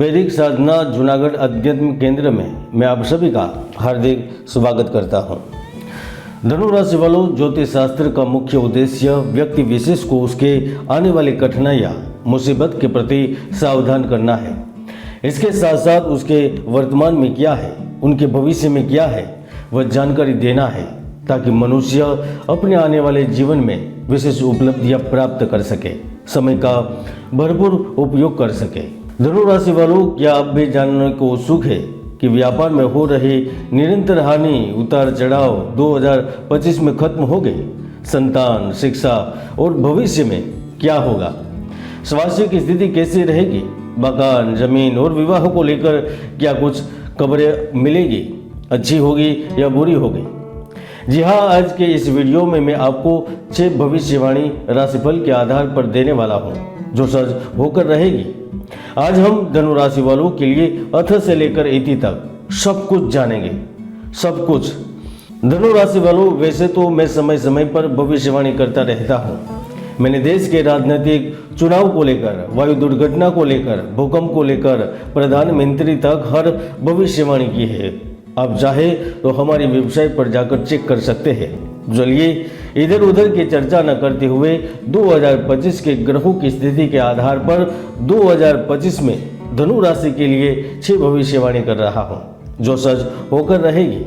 वैदिक साधना जूनागढ़ अध्यात्म केंद्र में मैं आप सभी का हार्दिक स्वागत करता हूं। धनु राशि वालों, ज्योतिष शास्त्र का मुख्य उद्देश्य व्यक्ति विशेष को उसके आने वाली कठिनाइयां मुसीबत के प्रति सावधान करना है। इसके साथ साथ उसके वर्तमान में क्या है, उनके भविष्य में क्या है, वह जानकारी देना है ताकि मनुष्य अपने आने वाले जीवन में विशेष उपलब्धियां प्राप्त कर सके, समय का भरपूर उपयोग कर सके। धनु राशि वालों, क्या आप भी जानने को उत्सुक है कि व्यापार में हो रही निरंतर हानि उतार चढ़ाव 2025 में खत्म हो गई? संतान, शिक्षा और भविष्य में क्या होगा? स्वास्थ्य की स्थिति कैसी रहेगी? मकान, जमीन और विवाह को लेकर क्या कुछ खबरें मिलेगी? अच्छी होगी या बुरी होगी? जी हाँ, आज के इस वीडियो में मैं आपको 6 भविष्यवाणी राशिफल के आधार पर देने वाला हूँ जो सच होकर रहेगी। आज हम धनु राशि वालों के लिए अथ से लेकर इति तक सब कुछ जानेंगे, सब कुछ। धनु राशि वालों, वैसे तो मैं समय समय पर भविष्यवाणी करता रहता हूँ। मैंने देश के राजनीतिक चुनाव को लेकर, वायु दुर्घटना को लेकर, भूकंप को लेकर, प्रधानमंत्री तक हर भविष्यवाणी की है। आप चाहे तो हमारी वेबसाइट पर जाकर चेक कर सकते हैं। चलिए इधर उधर की चर्चा न करते हुए 2025 के ग्रहों की स्थिति के आधार पर 2025 में धनु राशि के लिए 6 भविष्यवाणी कर रहा हूं जो सच होकर रहेगी।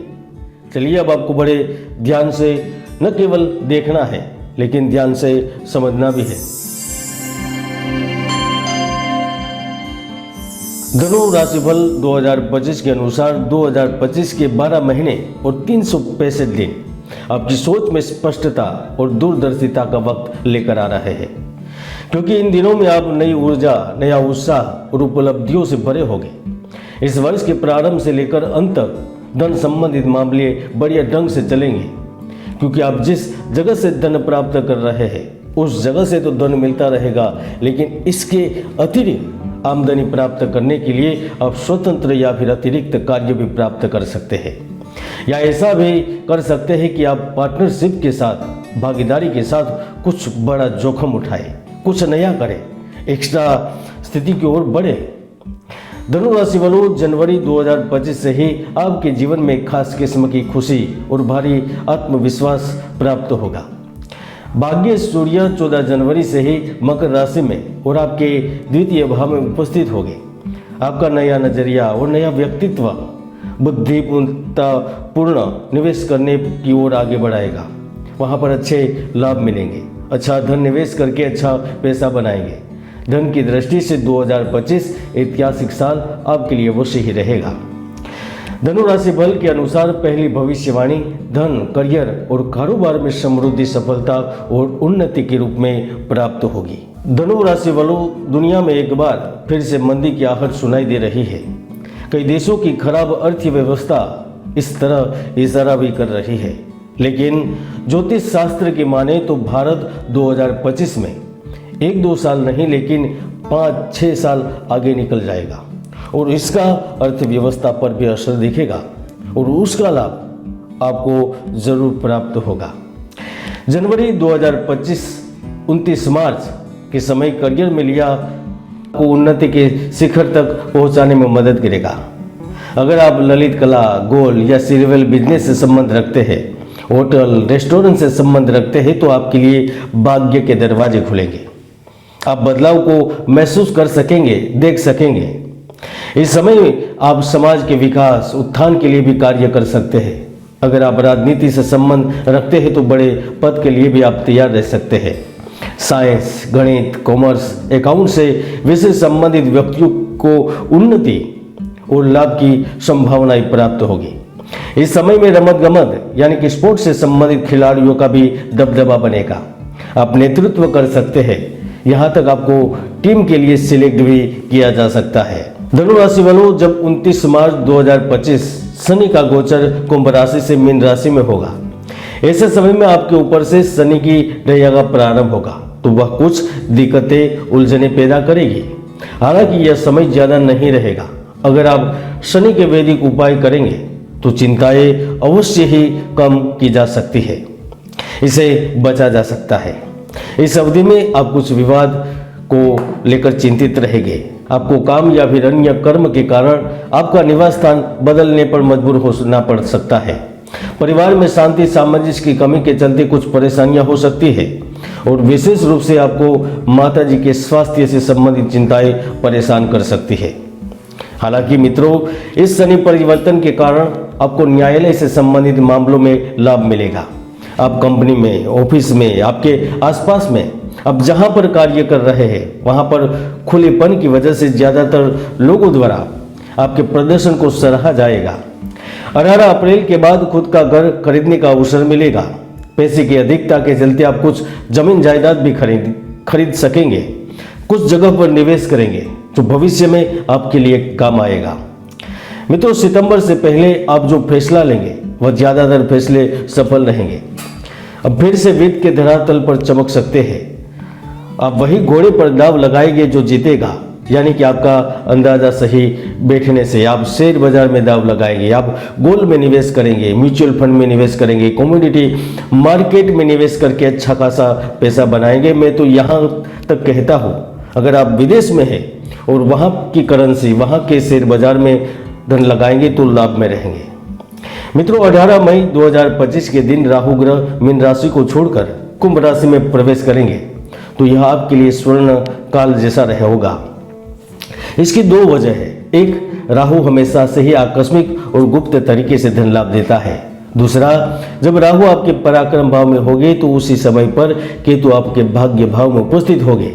चलिए अब आपको बड़े ध्यान से न केवल देखना है लेकिन ध्यान से समझना भी है। धनु राशिफल 2025 के अनुसार 2025 के 12 महीने और 365 दिन आपकी सोच में स्पष्टता और दूरदर्शिता का वक्त लेकर आ रहे हैं, क्योंकि इन दिनों में आप नई ऊर्जा, नया उत्साह और उपलब्धियों से भरे होंगे। इस वर्ष के प्रारंभ से लेकर अंत तक धन संबंधित मामले बढ़िया ढंग से चलेंगे, क्योंकि आप जिस जगह से धन प्राप्त कर रहे हैं उस जगह से तो धन मिलता रहेगा, लेकिन इसके अतिरिक्त आमदनी प्राप्त करने के लिए आप स्वतंत्र या फिर अतिरिक्त कार्य भी प्राप्त कर सकते हैं, या ऐसा भी कर सकते हैं कि आप पार्टनरशिप के साथ, भागीदारी के साथ कुछ बड़ा जोखिम उठाएं, कुछ नया करें, एक्स्ट्रा स्थिति की ओर बढ़े। धनु राशि वालों, जनवरी 2025 से ही आपके जीवन में एक खास किस्म की खुशी और भारी आत्मविश्वास प्राप्त होगा। भाग्य सूर्य 14 जनवरी से ही मकर राशि में और आपके द्वितीय भाव में उपस्थित होंगे। आपका नया नजरिया और नया व्यक्तित्व बुद्धिपूर्ण निवेश करने की ओर आगे बढ़ाएगा। वहाँ पर अच्छे लाभ मिलेंगे, अच्छा धन निवेश करके अच्छा पैसा बनाएंगे। धन की दृष्टि से 2025 ऐतिहासिक साल आपके लिए अवश्य ही रहेगा। धनु राशि फल के अनुसार पहली भविष्यवाणी धन, करियर और कारोबार में समृद्धि, सफलता और उन्नति के रूप में प्राप्त होगी। धनु राशि वालों, दुनिया में एक बार फिर से मंदी की आहट सुनाई दे रही है। कई देशों की खराब अर्थव्यवस्था इस तरह इशारा भी कर रही है, लेकिन ज्योतिष शास्त्र की माने तो भारत 2025 में 1-2 साल नहीं लेकिन 5-6 साल आगे निकल जाएगा और इसका अर्थव्यवस्था पर भी असर दिखेगा और उसका लाभ आपको जरूर प्राप्त होगा। जनवरी 2025 29 मार्च के समय करियर में लिया को उन्नति के शिखर तक पहुंचाने में मदद करेगा। अगर आप ललित कला, गोल्ड या सिल्वर बिजनेस से संबंध रखते हैं, होटल, रेस्टोरेंट से संबंध रखते हैं, तो आपके लिए भाग्य के दरवाजे खुलेंगे। आप बदलाव को महसूस कर सकेंगे, देख सकेंगे। इस समय आप समाज के विकास, उत्थान के लिए भी कार्य कर सकते हैं। अगर आप राजनीति से संबंध रखते हैं तो बड़े पद के लिए भी आप तैयार रह सकते हैं। साइंस, गणित, कॉमर्स, अकाउंट से विशेष संबंधित व्यक्तियों को उन्नति और लाभ की संभावनाएं प्राप्त होगी। इस समय में रमत गमत यानी कि स्पोर्ट्स से संबंधित खिलाड़ियों का भी दबदबा बनेगा। आप नेतृत्व कर सकते हैं, यहाँ तक आपको टीम के लिए सिलेक्ट भी किया जा सकता है। धनु राशि वालों, जब 29 मार्च 2025 शनि का गोचर कुंभ राशि से मीन राशि में होगा, ऐसे समय में आपके ऊपर से शनि की ढैया का प्रारंभ होगा, तो वह कुछ दिक्कतें, उलझने पैदा करेगी। हालांकि यह समय ज्यादा नहीं रहेगा। अगर आप शनि के वैदिक उपाय करेंगे तो चिंताएं अवश्य ही कम की जा सकती है, इसे बचा जा सकता है। इस अवधि में आप कुछ विवाद को लेकर चिंतित रहेंगे। आपको काम या फिर अन्य कर्म के कारण आपका निवास स्थान बदलने पर मजबूर होना पड़ सकता है। परिवार में शांति सामंजस्य की कमी के चलते कुछ परेशानियां हो सकती है और विशेष रूप से आपको माता जी के स्वास्थ्य से संबंधित चिंताएं परेशान कर सकती है। हालांकि मित्रों, इस शनि परिवर्तन के कारण आपको न्यायालय से संबंधित मामलों में लाभ मिलेगा। आप कंपनी में, ऑफिस में, आपके आसपास में आप जहां पर कार्य कर रहे हैं वहां पर खुलेपन की वजह से ज्यादातर लोगों द्वारा आपके प्रदर्शन को सराहा जाएगा। 18 अप्रैल के बाद खुद का घर खरीदने का अवसर मिलेगा। पैसे की अधिकता के चलते आप कुछ जमीन जायदाद भी खरीद सकेंगे। कुछ जगह पर निवेश करेंगे जो भविष्य में आपके लिए काम आएगा। मित्रों, सितंबर से पहले आप जो फैसला लेंगे वह ज्यादातर फैसले सफल रहेंगे। अब फिर से वित्त के धरातल पर चमक सकते हैं। आप वही घोड़े पर दाव लगाएंगे जो जीतेगा, यानी कि आपका अंदाजा सही बैठने से आप शेयर बाजार में दाव लगाएंगे, आप गोल्ड में निवेश करेंगे, म्यूचुअल फंड में निवेश करेंगे, कमोडिटी मार्केट में निवेश करके अच्छा खासा पैसा बनाएंगे। मैं तो यहाँ तक कहता हूँ, अगर आप विदेश में हैं और वहाँ की करेंसी, वहाँ के शेयर बाजार में धन लगाएंगे तो लाभ में रहेंगे। मित्रों, 18 मई 2025 के दिन राहु ग्रह मीन राशि को छोड़कर कुंभ राशि में प्रवेश करेंगे, तो यह आपके लिए स्वर्ण काल जैसा होगा। इसकी दो वजह है। एक, राहु हमेशा से ही आकस्मिक और गुप्त तरीके से धन लाभ देता है। दूसरा, जब राहु आपके पराक्रम भाव में होंगे तो उसी समय पर केतु आपके भाग्य भाव में उपस्थित होंगे,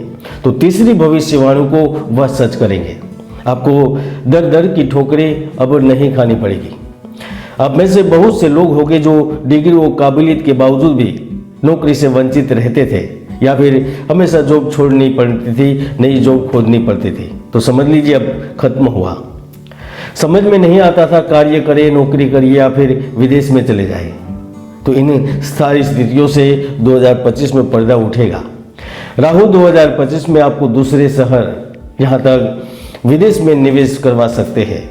तो तीसरी भविष्यवाणी को वह सच करेंगे। आपको दर दर की ठोकरें अब नहीं खानी पड़ेगी। आप में से बहुत से लोग होंगे जो डिग्री और काबिलियत के बावजूद भी नौकरी से वंचित रहते थे या फिर हमेशा जॉब छोड़नी पड़ती थी, नई जॉब खोजनी पड़ती थी। तो समझ लीजिए अब खत्म हुआ। समझ में नहीं आता था कार्य करें, नौकरी करिए या फिर विदेश में चले जाए। तो इन सारी स्थितियों से 2025 में पर्दा उठेगा। राहु 2025 में आपको दूसरे शहर, यहाँ तक विदेश में निवेश करवा सकते हैं।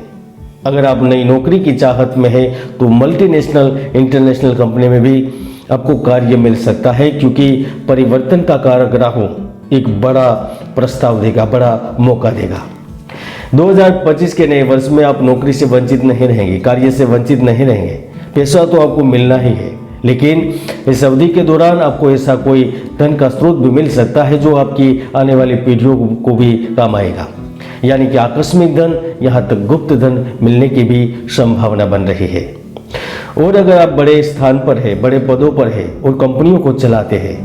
अगर आप नई नौकरी की चाहत में है तो मल्टीनेशनल, इंटरनेशनल कंपनी में भी आपको कार्य मिल सकता है, क्योंकि परिवर्तन का कारक राहु एक बड़ा प्रस्ताव देगा, बड़ा मौका देगा। 2025 के नए वर्ष में आप नौकरी से वंचित नहीं रहेंगे, कार्य से वंचित नहीं रहेंगे। पैसा तो आपको मिलना ही है, लेकिन इस अवधि के दौरान आपको ऐसा कोई धन का स्रोत भी मिल सकता है जो आपकी आने वाली पीढ़ियों को भी काम आएगा। यानी कि आकस्मिक धन, यहाँ तक गुप्त धन मिलने की भी संभावना बन रही है। और अगर आप बड़े स्थान पर है, बड़े पदों पर है और कंपनियों को चलाते हैं,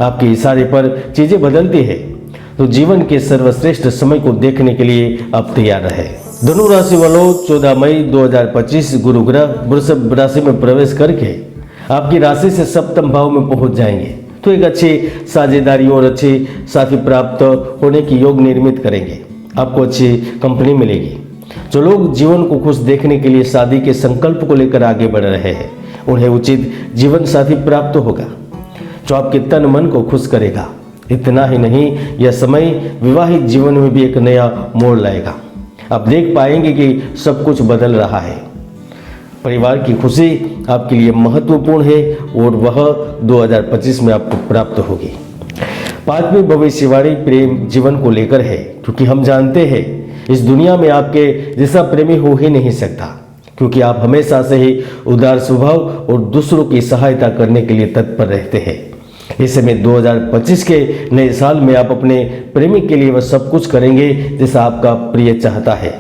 आपके इशारे पर चीजें बदलती है, तो जीवन के सर्वश्रेष्ठ समय को देखने के लिए आप तैयार रहे। धनु राशि वालों, 14 मई 2025 गुरु ग्रह वृषभ राशि में प्रवेश करके आपकी राशि से सप्तम भाव में पहुंच जाएंगे, तो एक अच्छी साझेदारी और अच्छे साथी प्राप्त होने की योग निर्मित करेंगे। आपको अच्छी कंपनी मिलेगी। जो लोग जीवन को खुश देखने के लिए शादी के संकल्प को लेकर आगे बढ़ रहे हैं, उन्हें उचित जीवन साथी प्राप्त होगा जो आपके तन मन को खुश करेगा। इतना ही नहीं, यह समय विवाहित जीवन में भी एक नया मोड़ लाएगा। आप देख पाएंगे कि सब कुछ बदल रहा है। परिवार की खुशी आपके लिए महत्वपूर्ण है और वह 2025 में आपको प्राप्त होगी। पांचवी भविष्यवाणी प्रेम जीवन को लेकर है, क्योंकि हम जानते हैं इस दुनिया में आपके जैसा प्रेमी हो ही नहीं सकता, क्योंकि आप हमेशा से ही उदार स्वभाव और दूसरों की सहायता करने के लिए तत्पर रहते हैं। ऐसे में 2025 के नए साल में आप अपने प्रेमी के लिए वह सब कुछ करेंगे जैसा आपका प्रिय चाहता है।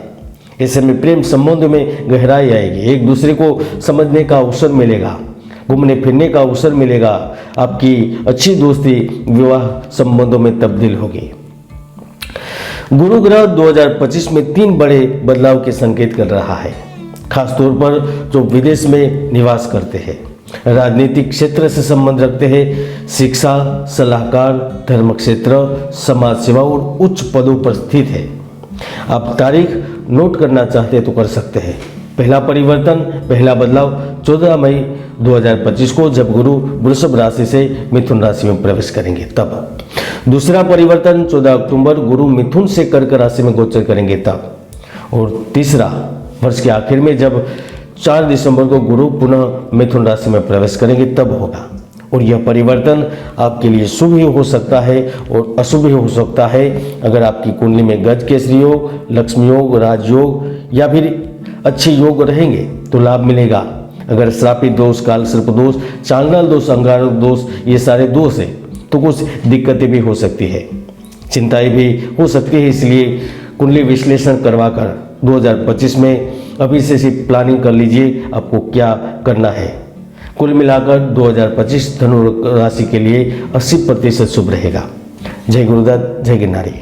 ऐसे में प्रेम संबंध में गहराई आएगी, एक दूसरे को समझने का अवसर मिलेगा, घूमने फिरने का अवसर मिलेगा। आपकी अच्छी दोस्ती विवाह संबंधों में तब्दील होगी। गुरु ग्रह 2025 में 3 बड़े बदलाव के संकेत कर रहा है, खासतौर पर जो विदेश में निवास करते हैं, राजनीतिक क्षेत्र से संबंध रखते हैं, शिक्षा, सलाहकार, धर्म क्षेत्र, समाज सेवा और उच्च पदों पर स्थित है। आप तारीख नोट करना चाहते तो कर सकते हैं। पहला परिवर्तन, पहला बदलाव 14 मई 2025 को जब गुरु वृषभ राशि से मिथुन राशि में प्रवेश करेंगे तब। दूसरा परिवर्तन 14 अक्टूबर गुरु मिथुन से कर्क राशि में गोचर करेंगे तब। और तीसरा वर्ष के आखिर में जब 4 दिसंबर को गुरु पुनः मिथुन राशि में प्रवेश करेंगे तब होगा। और यह परिवर्तन आपके लिए शुभ ही हो सकता है और अशुभ ही हो सकता है। अगर आपकी कुंडली में गज केसरी योग, लक्ष्मी योग, राजयोग या फिर अच्छे योग रहेंगे तो लाभ मिलेगा। अगर श्रापित दोष, काल सर्प दोष, चांडाल दोष, अंगारक दोष, ये सारे दोष है तो कुछ दिक्कतें भी हो सकती है, चिंताएं भी हो सकती है। इसलिए कुंडली विश्लेषण करवाकर 2025 में अभी से प्लानिंग कर लीजिए आपको क्या करना है। कुल मिलाकर 2025 धनु राशि के लिए 80% शुभ रहेगा। जय गुरुदत्त, जय गिरनारी।